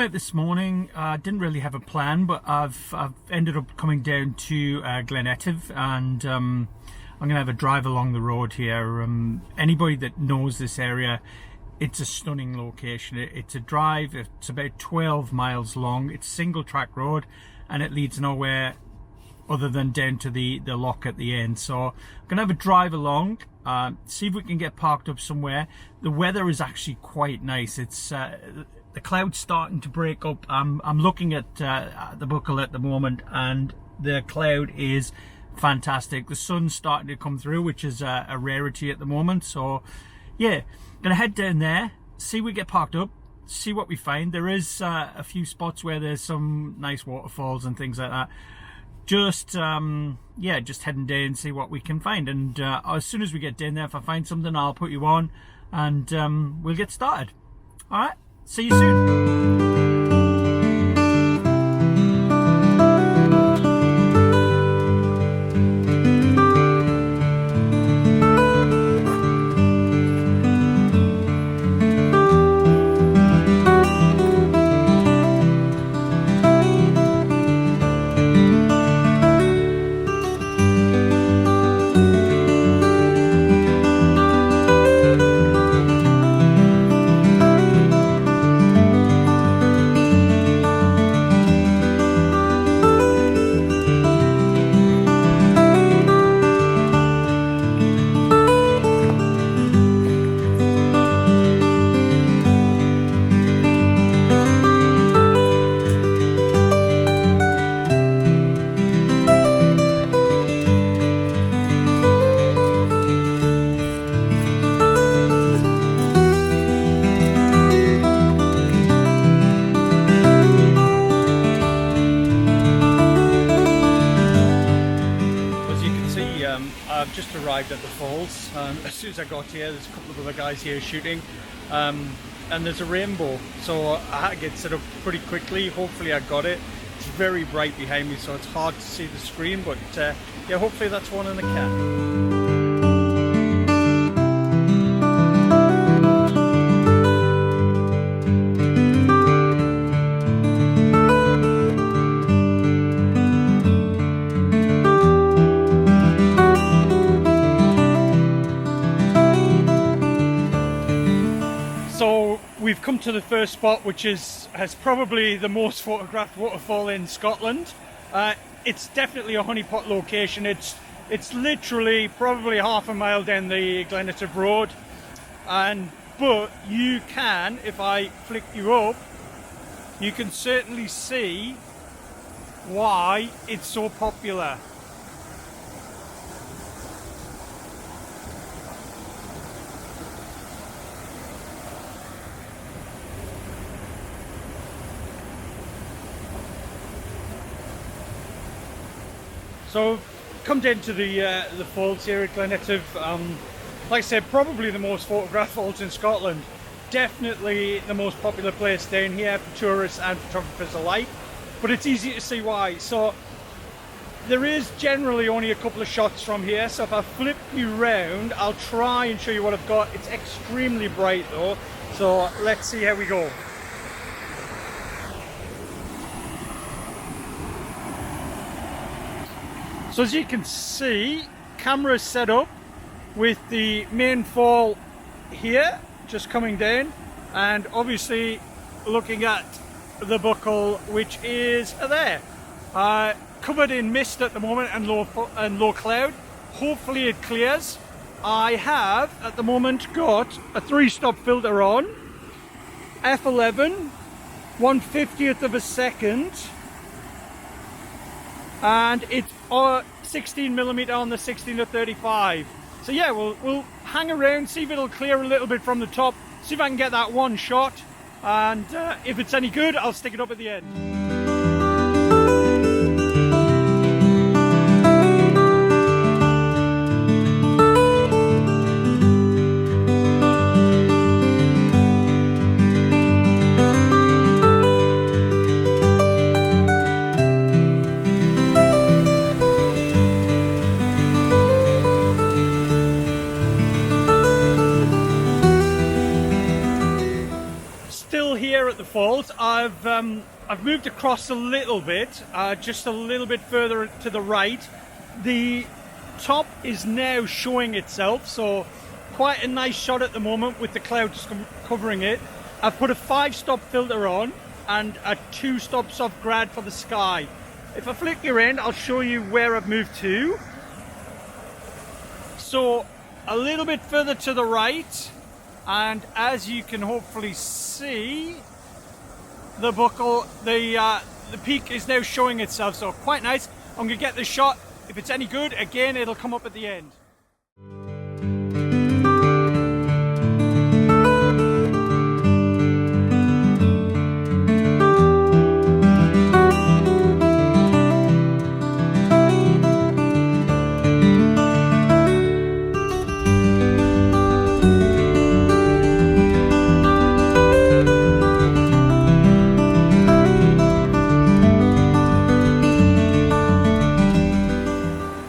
out this morning. Didn't really have a plan, but I've ended up coming down to Glen Etive, and I'm gonna have a drive along the road here. Anybody that knows this area, it's a stunning location. It's a drive. It's about 12 miles long. It's single track road, and it leads nowhere other than down to the loch at the end. So I'm gonna have a drive along, see if we can get parked up somewhere. The weather is actually quite nice. It's the clouds starting to break up. I'm looking at the buckle at the moment, and the cloud is fantastic. The sun's starting to come through, which is a rarity at the moment. So yeah, gonna head down there, see if we get parked up, see what we find. There is a few spots where there's some nice waterfalls and things like that. Just yeah, just heading down, see what we can find, and as soon as we get down there, if I find something, I'll put you on, and we'll get started. All right, see you soon. I've just arrived at the falls. As soon as I got here, there's a couple of other guys here shooting, and there's a rainbow, so I had to get set up pretty quickly. Hopefully I got it. It's very bright behind me, so it's hard to see the screen, but yeah, hopefully that's one in the can. We've come to the first spot, which has probably the most photographed waterfall in Scotland. It's definitely a honeypot location. It's literally probably half a mile down the Glen Etive road, but you can, if I flick you up, you can certainly see why it's so popular. So come down to the falls here at Glen Etive. Like I said, probably the most photographed falls in Scotland. Definitely the most popular place down here for tourists and photographers alike. But it's easy to see why. So there is generally only a couple of shots from here. So if I flip you round, I'll try and show you what I've got. It's extremely bright though. So let's see how we go. So as you can see, camera set up with the main fall here, just coming down, and obviously looking at the buckle, which is there. Covered in mist at the moment and low cloud. Hopefully it clears. I have at the moment got a 3-stop filter on, f11, 1/50th of a second, and it's 16mm on the 16-35. So yeah, we'll hang around, see if it'll clear a little bit from the top, see if I can get that one shot, and if it's any good, I'll stick it up at the end. Falls. I've moved across a little bit, just a little bit further to the right. The top is now showing itself, so quite a nice shot at the moment with the clouds covering it. I've put a 5-stop filter on and a 2-stop soft grad for the sky. If I flick you around, I'll show you where I've moved to. So a little bit further to the right, and as you can hopefully see, the buckle, the peak is now showing itself, so quite nice. I'm gonna get the shot. If it's any good, again, it'll come up at the end.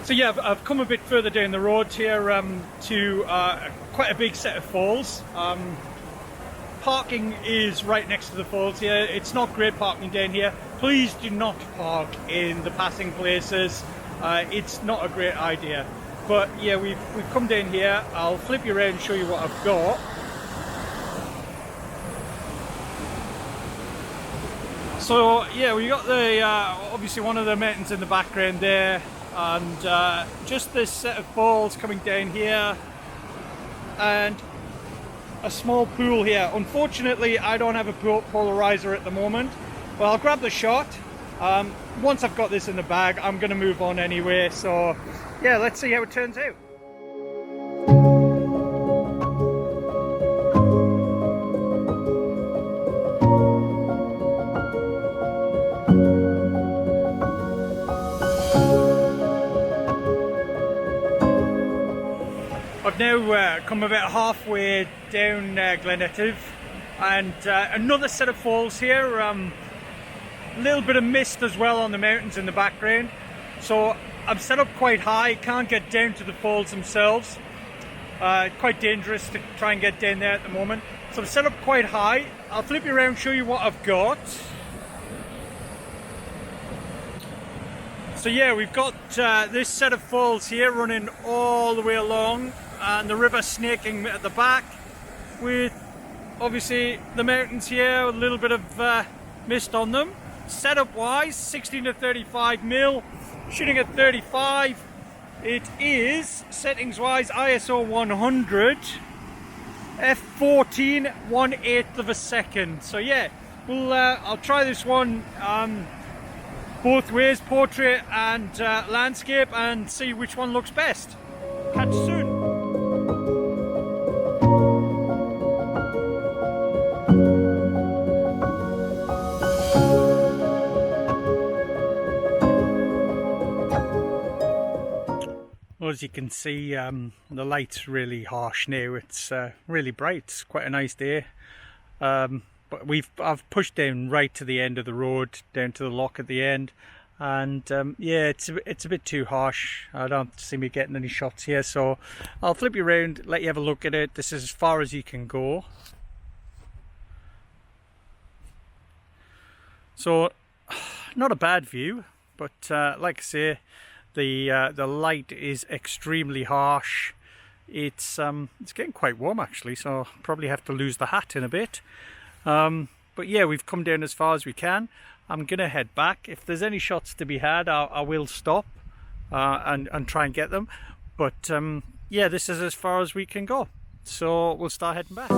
So yeah, I've come a bit further down the road here to quite a big set of falls. Parking is right next to the falls here. It's not great parking down here. Please do not park in the passing places. It's not a great idea. But yeah, we've come down here. I'll flip you around and show you what I've got. So yeah, we got the obviously one of the mountains in the background there. And just this set of falls coming down here and a small pool here. Unfortunately, I don't have a polarizer at the moment, but I'll grab the shot. Once I've got this in the bag, I'm going to move on anyway, so yeah, let's see how it turns out. I've now come about halfway down Glen Etive, and another set of falls here. A little bit of mist as well on the mountains in the background, so I'm set up quite high, can't get down to the falls themselves. Quite dangerous to try and get down there at the moment, so I'm set up quite high. I'll flip you around and show you what I've got. So yeah, we've got this set of falls here running all the way along, and the river snaking at the back, with obviously the mountains here, a little bit of mist on them. Setup wise, 16 to 35 mil, shooting at 35. It is settings wise ISO 100, f14, 1/8 of a second. So yeah, we'll I'll try this one both ways, portrait and landscape, and see which one looks best. Catch you soon. Well, as you can see, the light's really harsh now. It's really bright. It's quite a nice day. But I've pushed down right to the end of the road, down to the loch at the end, and yeah, it's a bit too harsh. I don't see me getting any shots here, so I'll flip you around, let you have a look at it. This is as far as you can go. So not a bad view, but like I say, the light is extremely harsh. It's getting quite warm actually, so I'll probably have to lose the hat in a bit. But yeah, we've come down as far as we can. I'm gonna head back. If there's any shots to be had, I will stop and try and get them. But yeah, this is as far as we can go, so we'll start heading back.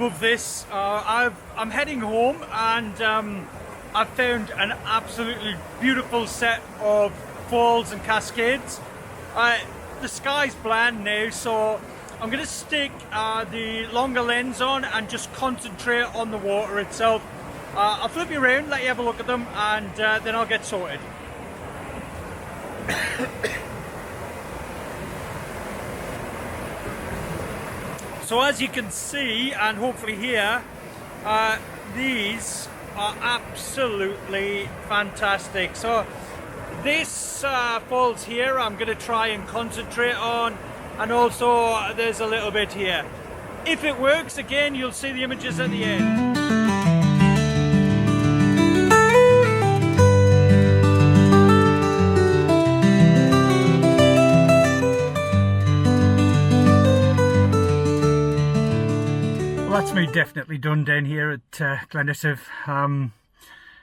love this. I'm heading home, and I've found an absolutely beautiful set of falls and cascades. The sky's bland now, so I'm going to stick the longer lens on and just concentrate on the water itself. I'll flip you around, let you have a look at them, and then I'll get sorted. So as you can see, and hopefully hear, these are absolutely fantastic. So this falls here I'm going to try and concentrate on, and also there's a little bit here. If it works, again, you'll see the images at the end. That's me definitely done down here at Glen Etive.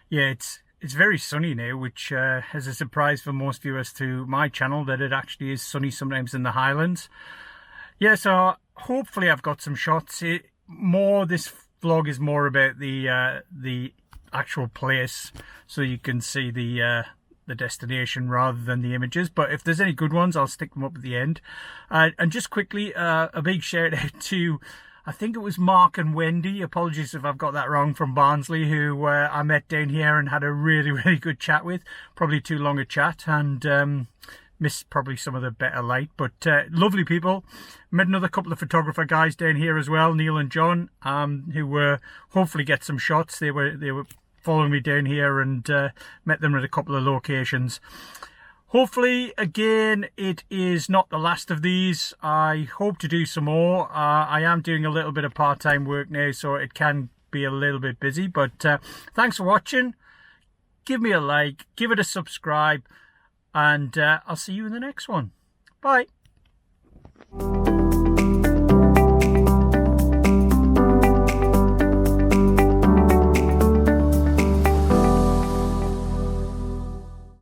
Yeah, it's very sunny now, which is a surprise for most viewers to my channel, that it actually is sunny sometimes in the Highlands. Yeah, so hopefully I've got some shots. This vlog is more about the actual place, so you can see the destination rather than the images. But if there's any good ones, I'll stick them up at the end. And just quickly, a big shout out to, I think it was Mark and Wendy, apologies if I've got that wrong, from Barnsley, who I met down here and had a really good chat with. Probably too long a chat, and missed probably some of the better light, but lovely people. Met another couple of photographer guys down here as well, Neil and John, who were hopefully get some shots. They were following me down here, and met them at a couple of locations. Hopefully, again, it is not the last of these. I hope to do some more. I am doing a little bit of part-time work now, so it can be a little bit busy. But thanks for watching. Give me a like, give it a subscribe, and I'll see you in the next one. Bye.